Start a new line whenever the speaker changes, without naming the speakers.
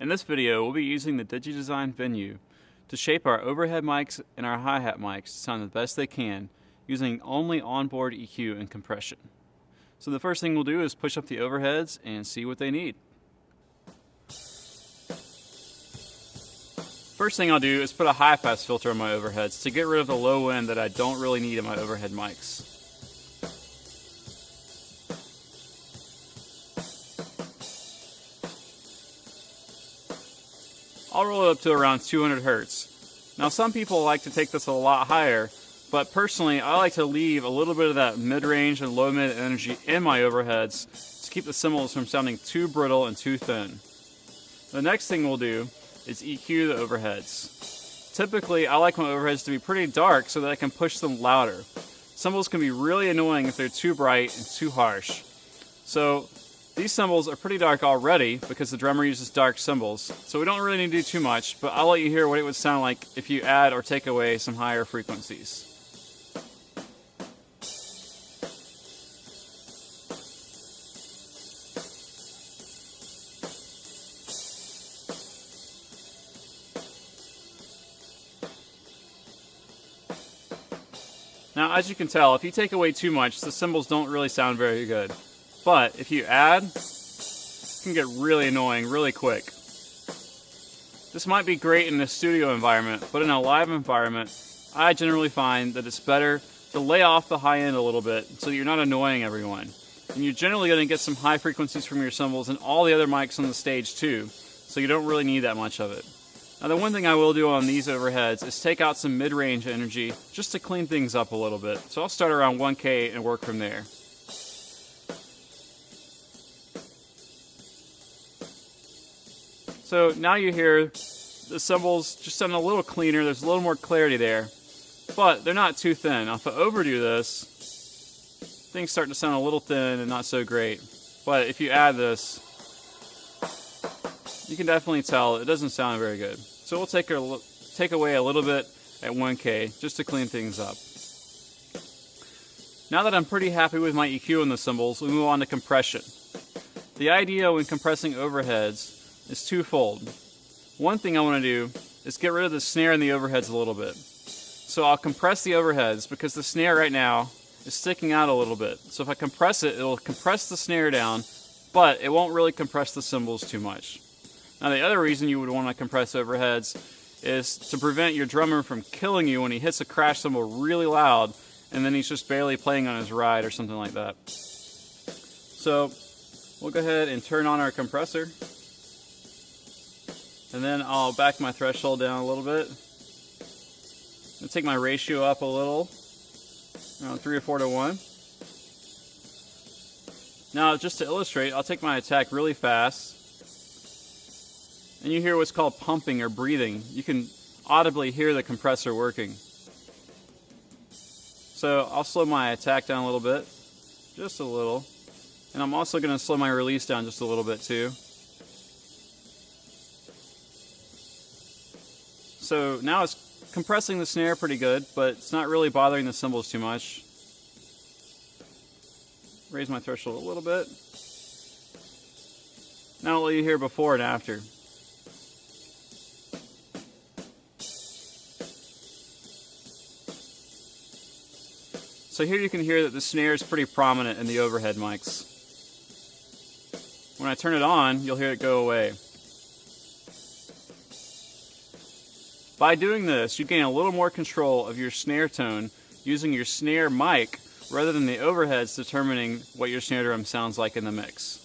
In this video, we'll be using the Digidesign Venue to shape our overhead mics and our hi-hat mics to sound the best they can using only onboard EQ and compression. So the first thing we'll do is push up the overheads and see what they need. First thing I'll do is put a high-pass filter on my overheads to get rid of the low end that I don't really need in my overhead mics. I'll roll it up to around 200 Hertz. Now some people like to take this a lot higher, but personally I like to leave a little bit of that mid-range and low-mid energy in my overheads to keep the cymbals from sounding too brittle and too thin. The next thing we'll do is EQ the overheads. Typically I like my overheads to be pretty dark so that I can push them louder. Cymbals can be really annoying if they're too bright and too harsh. So these cymbals are pretty dark already because the drummer uses dark cymbals, so we don't really need to do too much, but I'll let you hear what it would sound like if you add or take away some higher frequencies. Now, as you can tell, if you take away too much, the cymbals don't really sound very good. But if you add, it can get really annoying really quick. This might be great in a studio environment, but in a live environment, I generally find that it's better to lay off the high end a little bit so that you're not annoying everyone. And you're generally going to get some high frequencies from your cymbals and all the other mics on the stage too, so you don't really need that much of it. Now the one thing I will do on these overheads is take out some mid-range energy just to clean things up a little bit. So I'll start around 1K and work from there. So now you hear the cymbals just sound a little cleaner, there's a little more clarity there, but they're not too thin. Now if I overdo this, things start to sound a little thin and not so great. But if you add this, you can definitely tell it doesn't sound very good. So we'll take away a little bit at 1K just to clean things up. Now that I'm pretty happy with my EQ on the cymbals, we move on to compression. The idea when compressing overheads is twofold. One thing I want to do is get rid of the snare in the overheads a little bit. So I'll compress the overheads because the snare right now is sticking out a little bit. So if I compress it, it'll compress the snare down, but it won't really compress the cymbals too much. Now the other reason you would want to compress overheads is to prevent your drummer from killing you when he hits a crash cymbal really loud and then he's just barely playing on his ride or something like that. So we'll go ahead and turn on our compressor. And then I'll back my threshold down a little bit. I'll take my ratio up a little, around 3 or 4 to 1. Now, just to illustrate, I'll take my attack really fast. And you hear what's called pumping or breathing. You can audibly hear the compressor working. So I'll slow my attack down a little bit, just a little. And I'm also going to slow my release down just a little bit too. So now it's compressing the snare pretty good, but it's not really bothering the cymbals too much. Raise my threshold a little bit. Now I'll let you hear before and after. So here you can hear that the snare is pretty prominent in the overhead mics. When I turn it on, you'll hear it go away. By doing this, you gain a little more control of your snare tone using your snare mic rather than the overheads determining what your snare drum sounds like in the mix.